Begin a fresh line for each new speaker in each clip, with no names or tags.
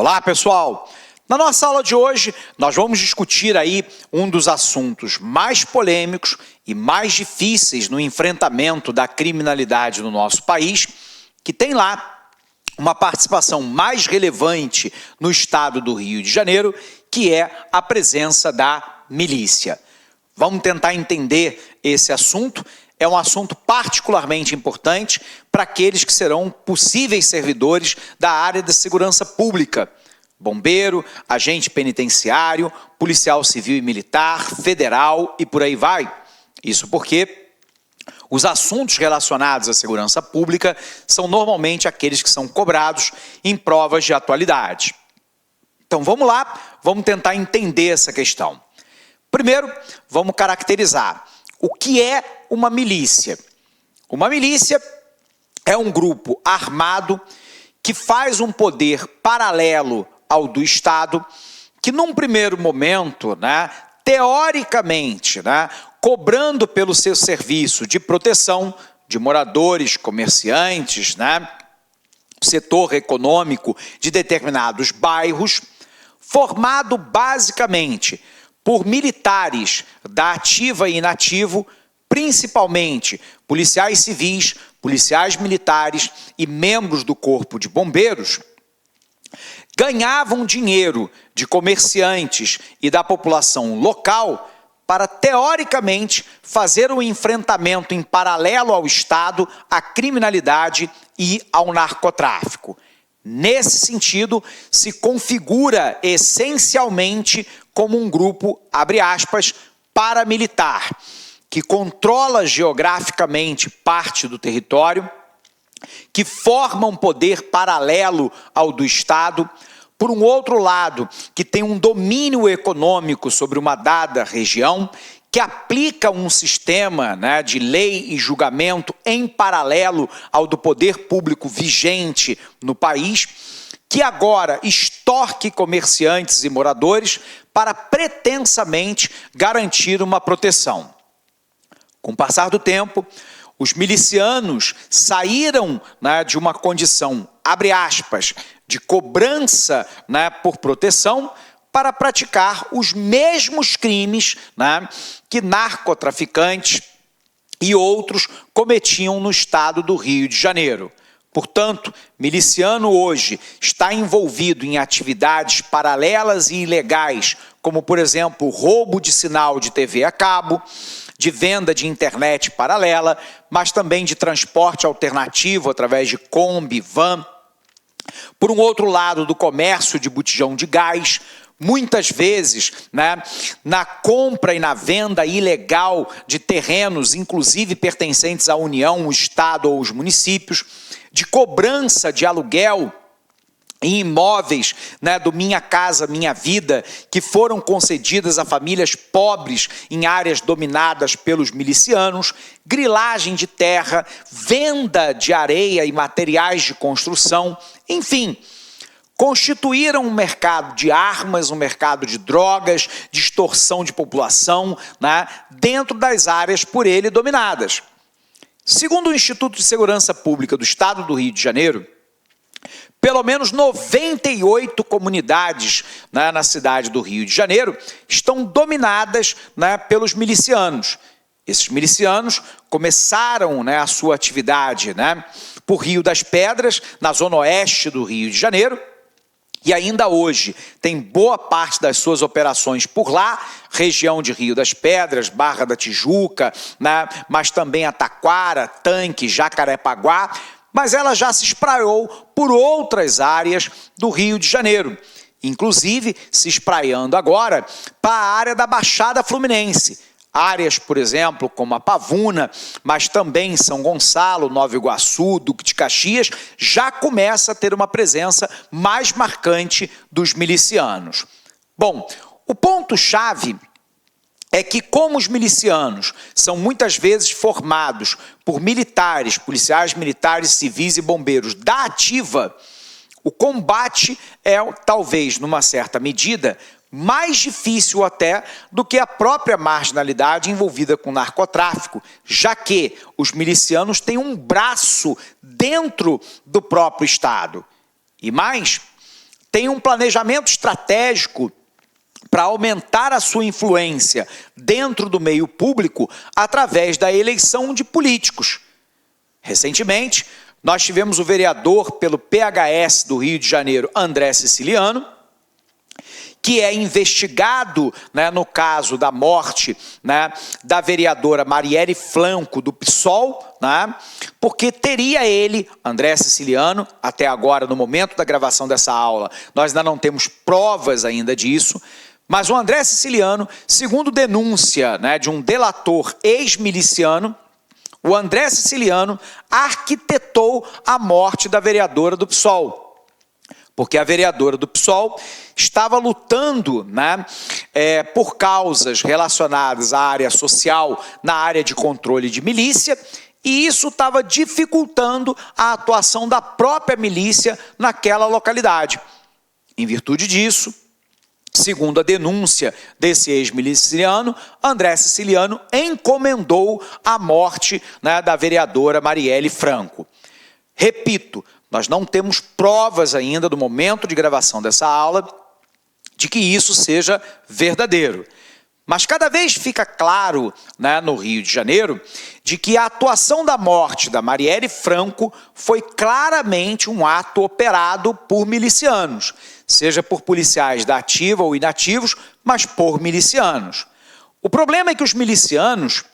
Olá, pessoal! Na nossa aula de hoje, nós vamos discutir aí um dos assuntos mais polêmicos e mais difíceis no enfrentamento da criminalidade no nosso país, que tem lá uma participação mais relevante no estado do Rio de Janeiro, que é a presença da milícia. Vamos tentar entender esse assunto. É um assunto particularmente importante para aqueles que serão possíveis servidores da área de segurança pública. Bombeiro, agente penitenciário, policial civil e militar, federal e por aí vai. Isso porque os assuntos relacionados à segurança pública são normalmente aqueles que são cobrados em provas de atualidade. Então vamos lá, vamos tentar entender essa questão. Primeiro, vamos caracterizar o que é uma milícia. Uma milícia é um grupo armado que faz um poder paralelo ao do Estado, que num primeiro momento, teoricamente, cobrando pelo seu serviço de proteção de moradores, comerciantes, setor econômico de determinados bairros, formado basicamente por militares da ativa e inativo, principalmente policiais civis, policiais militares e membros do Corpo de Bombeiros, ganhavam dinheiro de comerciantes e da população local para, teoricamente, fazer um enfrentamento em paralelo ao Estado, à criminalidade e ao narcotráfico. Nesse sentido, se configura essencialmente como um grupo, abre aspas, paramilitar, que controla geograficamente parte do território, que forma um poder paralelo ao do Estado, por um outro lado, que tem um domínio econômico sobre uma dada região, que aplica um sistema de lei e julgamento em paralelo ao do poder público vigente no país, que agora extorque comerciantes e moradores para pretensamente garantir uma proteção. Com o passar do tempo, os milicianos saíram de uma condição, abre aspas, de cobrança por proteção para praticar os mesmos crimes que narcotraficantes e outros cometiam no estado do Rio de Janeiro. Portanto, miliciano hoje está envolvido em atividades paralelas e ilegais, como, por exemplo, roubo de sinal de TV a cabo, de venda de internet paralela, mas também de transporte alternativo através de Kombi, van. Por um outro lado, do comércio de botijão de gás, muitas vezes na compra e na venda ilegal de terrenos, inclusive pertencentes à União, o Estado ou os municípios, de cobrança de aluguel em imóveis do Minha Casa Minha Vida, que foram concedidas a famílias pobres em áreas dominadas pelos milicianos, grilagem de terra, venda de areia e materiais de construção, enfim, constituíram um mercado de armas, um mercado de drogas, de extorsão de população, dentro das áreas por ele dominadas. Segundo o Instituto de Segurança Pública do Estado do Rio de Janeiro, pelo menos 98 comunidades na cidade do Rio de Janeiro estão dominadas pelos milicianos. Esses milicianos começaram a sua atividade por Rio das Pedras, na zona oeste do Rio de Janeiro, e ainda hoje tem boa parte das suas operações por lá, região de Rio das Pedras, Barra da Tijuca, mas também a Taquara, Tanque, Jacarepaguá, mas ela já se espraiou por outras áreas do Rio de Janeiro, inclusive se espraiando agora para a área da Baixada Fluminense. Áreas, por exemplo, como a Pavuna, mas também São Gonçalo, Nova Iguaçu, Duque de Caxias, já começa a ter uma presença mais marcante dos milicianos. Bom, o ponto-chave é que, como os milicianos são muitas vezes formados por militares, policiais militares, civis e bombeiros da ativa, o combate é, talvez, numa certa medida, mais difícil até do que a própria marginalidade envolvida com narcotráfico, já que os milicianos têm um braço dentro do próprio Estado. E mais, tem um planejamento estratégico para aumentar a sua influência dentro do meio público através da eleição de políticos. Recentemente, nós tivemos o vereador pelo PHS do Rio de Janeiro, André Siciliano, que é investigado, né, no caso da morte, né, da vereadora Marielle Franco, do PSOL, né, porque teria ele, André Siciliano, até agora, no momento da gravação dessa aula, nós ainda não temos provas ainda disso, mas o André Siciliano, segundo denúncia, né, de um delator ex-miliciano, o André Siciliano arquitetou a morte da vereadora do PSOL. Porque a vereadora do PSOL estava lutando, né, por causas relacionadas à área social, na área de controle de milícia, e isso estava dificultando a atuação da própria milícia naquela localidade. Em virtude disso, segundo a denúncia desse ex-miliciano, André Siciliano encomendou a morte, né, da vereadora Marielle Franco. Repito, nós não temos provas ainda do momento de gravação dessa aula de que isso seja verdadeiro. Mas cada vez fica claro, né, no Rio de Janeiro, de que a atuação da morte da Marielle Franco foi claramente um ato operado por milicianos, seja por policiais da ativa ou inativos, mas por milicianos. O problema é que os milicianos,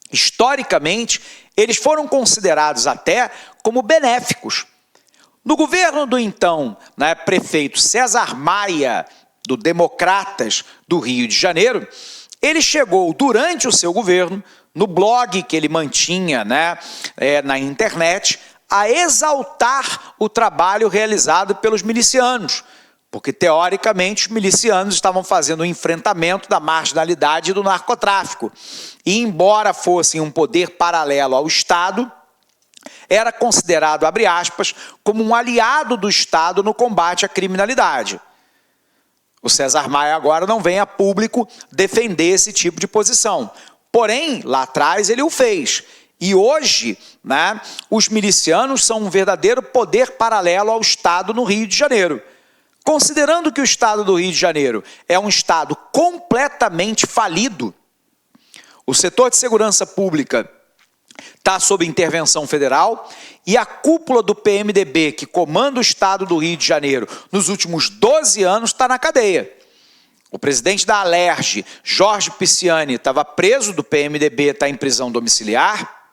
historicamente, eles foram considerados até como benéficos. No governo do então, né, prefeito César Maia, do Democratas do Rio de Janeiro, ele chegou durante o seu governo, no blog que ele mantinha, né, na internet, a exaltar o trabalho realizado pelos milicianos, porque teoricamente os milicianos estavam fazendo o enfrentamento da marginalidade e do narcotráfico. E embora fossem um poder paralelo ao Estado, era considerado, abre aspas, como um aliado do Estado no combate à criminalidade. O César Maia agora não vem a público defender esse tipo de posição. Porém, lá atrás ele o fez. E hoje, né, os milicianos são um verdadeiro poder paralelo ao Estado no Rio de Janeiro. Considerando que o Estado do Rio de Janeiro é um Estado completamente falido, o setor de segurança pública está sob intervenção federal e a cúpula do PMDB, que comanda o Estado do Rio de Janeiro nos últimos 12 anos, está na cadeia. O presidente da Alerj, Jorge Pisciani, estava preso do PMDB, está em prisão domiciliar.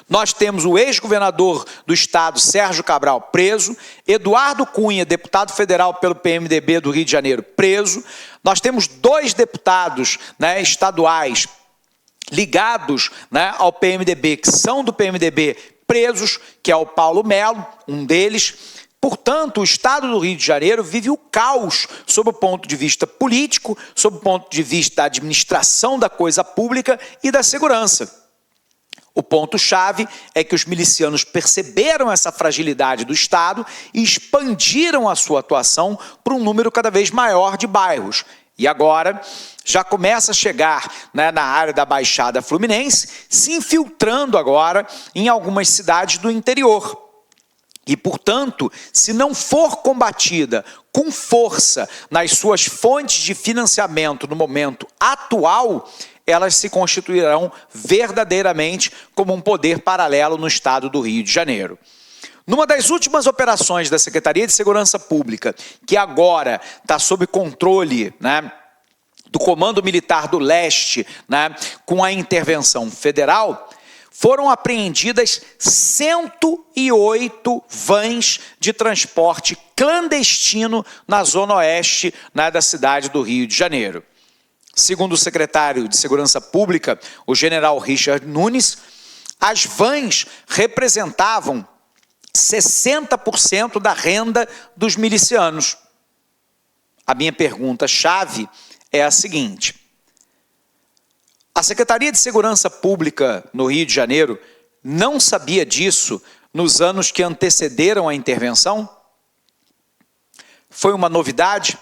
Nós temos o ex-governador do Estado, Sérgio Cabral, preso. Eduardo Cunha, deputado federal pelo PMDB do Rio de Janeiro, preso. Nós temos 2 deputados, né, estaduais ligados, né, ao PMDB, que são do PMDB, presos, que é o Paulo Melo, um deles. Portanto, o Estado do Rio de Janeiro vive o caos sob o ponto de vista político, sob o ponto de vista da administração da coisa pública e da segurança. O ponto-chave é que os milicianos perceberam essa fragilidade do Estado e expandiram a sua atuação para um número cada vez maior de bairros. E agora já começa a chegar, né, na área da Baixada Fluminense, se infiltrando agora em algumas cidades do interior. E, portanto, se não for combatida com força nas suas fontes de financiamento no momento atual, elas se constituirão verdadeiramente como um poder paralelo no Estado do Rio de Janeiro. Numa das últimas operações da Secretaria de Segurança Pública, que agora está sob controle, né, do Comando Militar do Leste, né, com a intervenção federal, foram apreendidas 108 vans de transporte clandestino na zona oeste, né, da cidade do Rio de Janeiro. Segundo o secretário de Segurança Pública, o general Richard Nunes, as vans representavam 60% da renda dos milicianos. A minha pergunta-chave é a seguinte: a Secretaria de Segurança Pública no Rio de Janeiro não sabia disso nos anos que antecederam a intervenção? Foi uma novidade?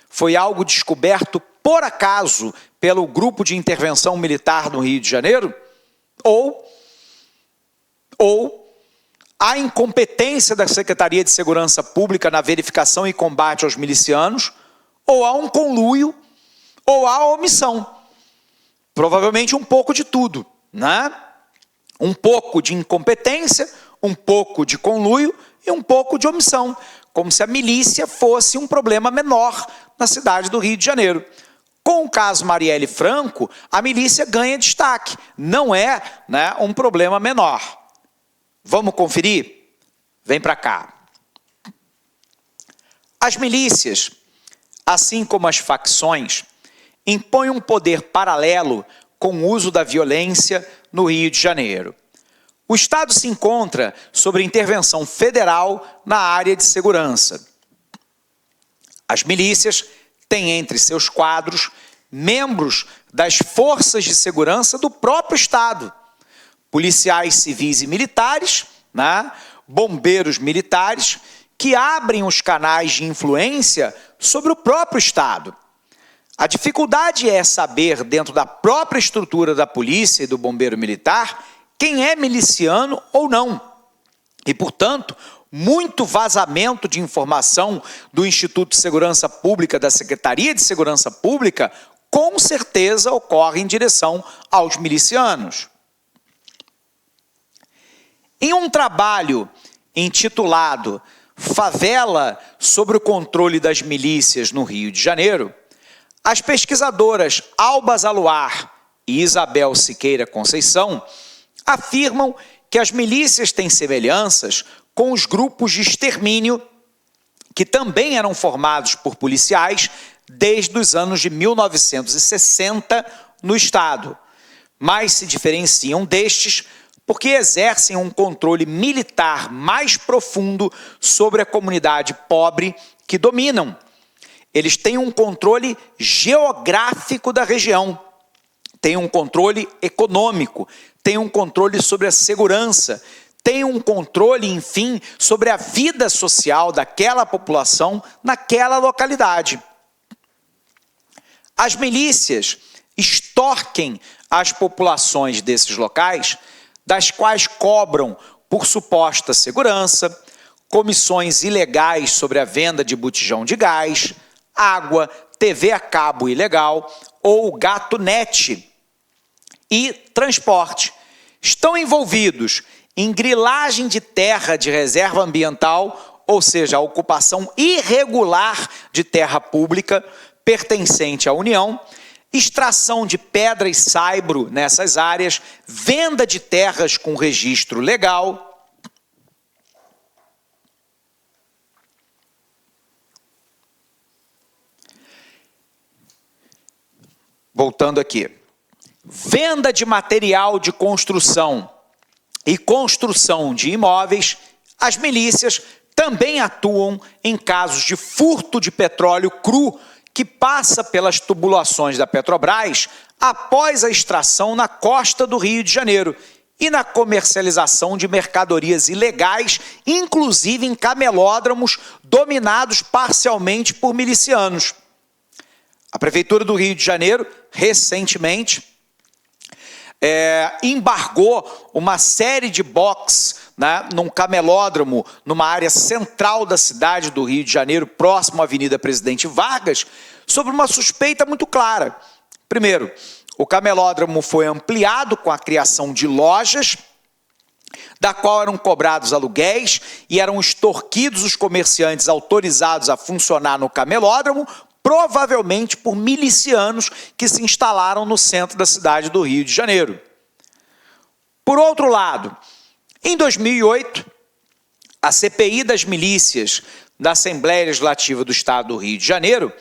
Foi algo descoberto por acaso pelo Grupo de Intervenção Militar no Rio de Janeiro? Ou há incompetência da Secretaria de Segurança Pública na verificação e combate aos milicianos, ou há um conluio, ou há omissão. Provavelmente um pouco de tudo, né? Um pouco de incompetência, um pouco de conluio e um pouco de omissão, como se a milícia fosse um problema menor na cidade do Rio de Janeiro. Com o caso Marielle Franco, a milícia ganha destaque, não é, né, um problema menor. Vamos conferir? Vem para cá. As milícias, assim como as facções, impõem um poder paralelo com o uso da violência no Rio de Janeiro. O Estado se encontra sob intervenção federal na área de segurança. As milícias têm entre seus quadros membros das forças de segurança do próprio Estado, policiais civis e militares, né, bombeiros militares, que abrem os canais de influência sobre o próprio Estado. A dificuldade é saber, dentro da própria estrutura da polícia e do bombeiro militar, quem é miliciano ou não. E, portanto, muito vazamento de informação do Instituto de Segurança Pública, da Secretaria de Segurança Pública, com certeza ocorre em direção aos milicianos. Em um trabalho intitulado Favela sobre o controle das milícias no Rio de Janeiro, as pesquisadoras Alba Zaluar e Isabel Siqueira Conceição afirmam que as milícias têm semelhanças com os grupos de extermínio que também eram formados por policiais desde os anos de 1960 no Estado, mas se diferenciam destes porque exercem um controle militar mais profundo sobre a comunidade pobre que dominam. Eles têm um controle geográfico da região, têm um controle econômico, têm um controle sobre a segurança, têm um controle, enfim, sobre a vida social daquela população naquela localidade. As milícias extorquem as populações desses locais, das quais cobram por suposta segurança, comissões ilegais sobre a venda de botijão de gás, água, TV a cabo ilegal ou gato net e transporte. Estão envolvidos em grilagem de terra de reserva ambiental, ou seja, a ocupação irregular de terra pública pertencente à União, extração de pedra e saibro nessas áreas, venda de terras com registro legal. Voltando aqui. Venda de material de construção e construção de imóveis, as milícias também atuam em casos de furto de petróleo cru que passa pelas tubulações da Petrobras após a extração na costa do Rio de Janeiro e na comercialização de mercadorias ilegais, inclusive em camelódromos dominados parcialmente por milicianos. A Prefeitura do Rio de Janeiro, recentemente, embargou uma série de boxes, né, num camelódromo, numa área central da cidade do Rio de Janeiro, próximo à Avenida Presidente Vargas, sobre uma suspeita muito clara. Primeiro, o camelódromo foi ampliado com a criação de lojas, da qual eram cobrados aluguéis e eram extorquidos os comerciantes autorizados a funcionar no camelódromo, provavelmente por milicianos que se instalaram no centro da cidade do Rio de Janeiro. Por outro lado, em 2008, a CPI das milícias da Assembleia Legislativa do Estado do Rio de Janeiro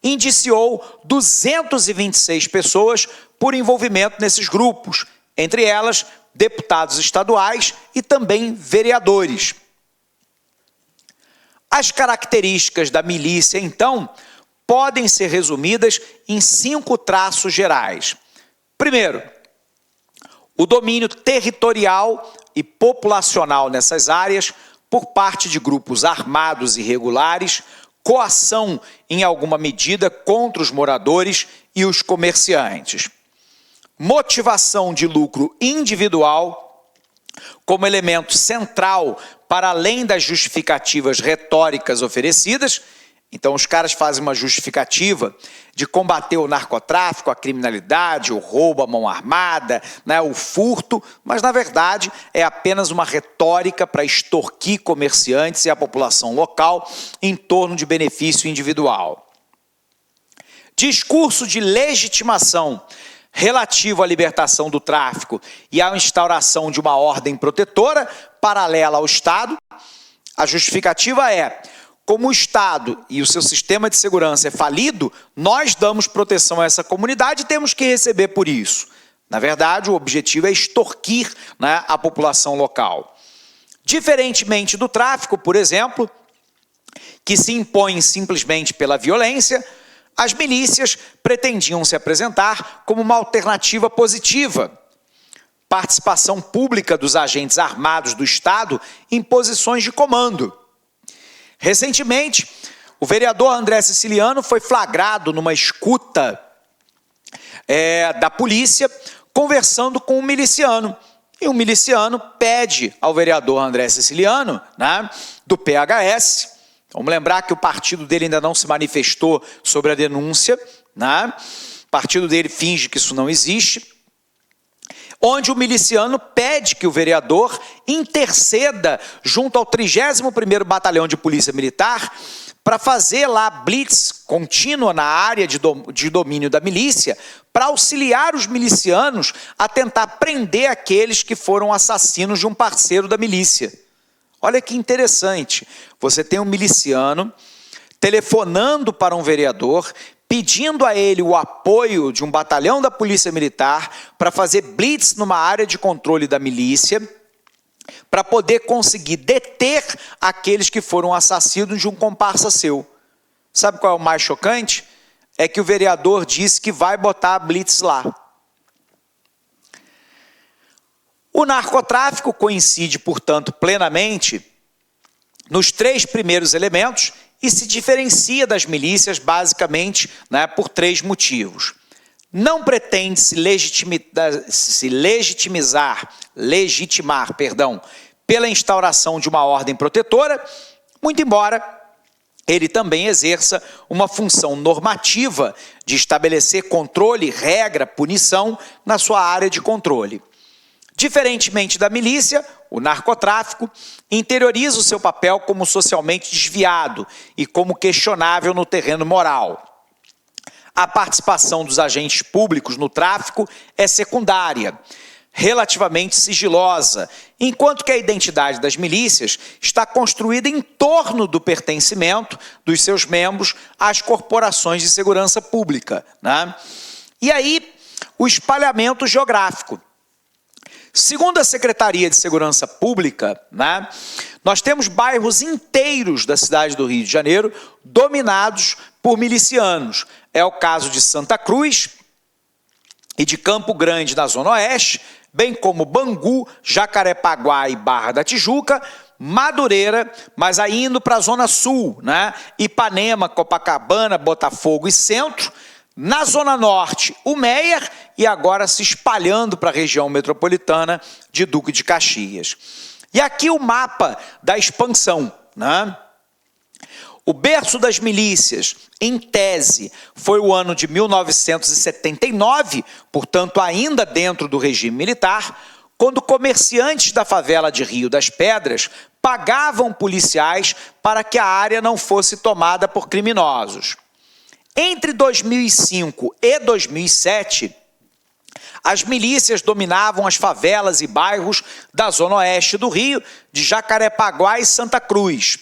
indiciou 226 pessoas por envolvimento nesses grupos, entre elas deputados estaduais e também vereadores. As características da milícia, então, podem ser resumidas em 5 traços gerais. Primeiro, o domínio territorial e populacional nessas áreas por parte de grupos armados irregulares, coação em alguma medida contra os moradores e os comerciantes. Motivação de lucro individual, como elemento central para além das justificativas retóricas oferecidas. Então os caras fazem uma justificativa de combater o narcotráfico, a criminalidade, o roubo à mão armada, né, o furto, mas na verdade é apenas uma retórica para extorquir comerciantes e a população local em torno de benefício individual. Discurso de legitimação relativo à libertação do tráfico e à instauração de uma ordem protetora paralela ao Estado. A justificativa é: como o Estado e o seu sistema de segurança é falido, nós damos proteção a essa comunidade e temos que receber por isso. Na verdade, o objetivo é extorquir, né, a população local. Diferentemente do tráfico, por exemplo, que se impõe simplesmente pela violência, as milícias pretendiam se apresentar como uma alternativa positiva. Participação pública dos agentes armados do Estado em posições de comando. Recentemente, o vereador André Siciliano foi flagrado numa escuta da polícia conversando com um miliciano. E o miliciano pede ao vereador André Siciliano, né, do PHS, vamos lembrar que o partido dele ainda não se manifestou sobre a denúncia, né? O partido dele finge que isso não existe, onde o miliciano pede que o vereador interceda junto ao 31º Batalhão de Polícia Militar para fazer lá blitz contínua na área de domínio da milícia, para auxiliar os milicianos a tentar prender aqueles que foram assassinos de um parceiro da milícia. Olha que interessante, você tem um miliciano telefonando para um vereador, pedindo a ele o apoio de um batalhão da Polícia Militar para fazer blitz numa área de controle da milícia, para poder conseguir deter aqueles que foram assassinos de um comparsa seu. Sabe qual é o mais chocante? É que o vereador disse que vai botar a blitz lá. O narcotráfico coincide, portanto, plenamente nos 3 primeiros elementos e se diferencia das milícias basicamente, né, por 3 motivos. Não pretende legitimar, pela instauração de uma ordem protetora, muito embora ele também exerça uma função normativa de estabelecer controle, regra, punição na sua área de controle. Diferentemente da milícia, o narcotráfico interioriza o seu papel como socialmente desviado e como questionável no terreno moral. A participação dos agentes públicos no tráfico é secundária, relativamente sigilosa, enquanto que a identidade das milícias está construída em torno do pertencimento dos seus membros às corporações de segurança pública, né? E aí, o espalhamento geográfico. Segundo a Secretaria de Segurança Pública, né, nós temos bairros inteiros da cidade do Rio de Janeiro dominados por milicianos. É o caso de Santa Cruz e de Campo Grande, na Zona Oeste, bem como Bangu, Jacarepaguá e Barra da Tijuca, Madureira, mas aí indo para a Zona Sul, né, Ipanema, Copacabana, Botafogo e Centro. Na Zona Norte, o Meier, e agora se espalhando para a região metropolitana de Duque de Caxias. E aqui o mapa da expansão, né? O berço das milícias, em tese, foi o ano de 1979, portanto ainda dentro do regime militar, quando comerciantes da favela de Rio das Pedras pagavam policiais para que a área não fosse tomada por criminosos. Entre 2005 e 2007, as milícias dominavam as favelas e bairros da Zona Oeste do Rio, de Jacarepaguá e Santa Cruz.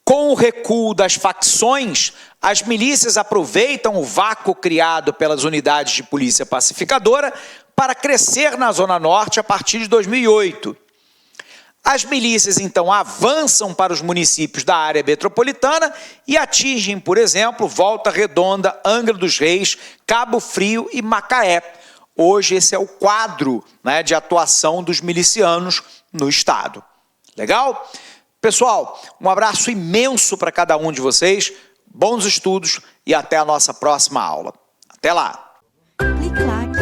Com o recuo das facções, as milícias aproveitam o vácuo criado pelas unidades de polícia pacificadora para crescer na Zona Norte a partir de 2008. As milícias, então, avançam para os municípios da área metropolitana e atingem, por exemplo, Volta Redonda, Angra dos Reis, Cabo Frio e Macaé. Hoje esse é o quadro, né, de atuação dos milicianos no Estado. Legal? Pessoal, um abraço imenso para cada um de vocês, bons estudos e até a nossa próxima aula. Até lá!
Clique lá.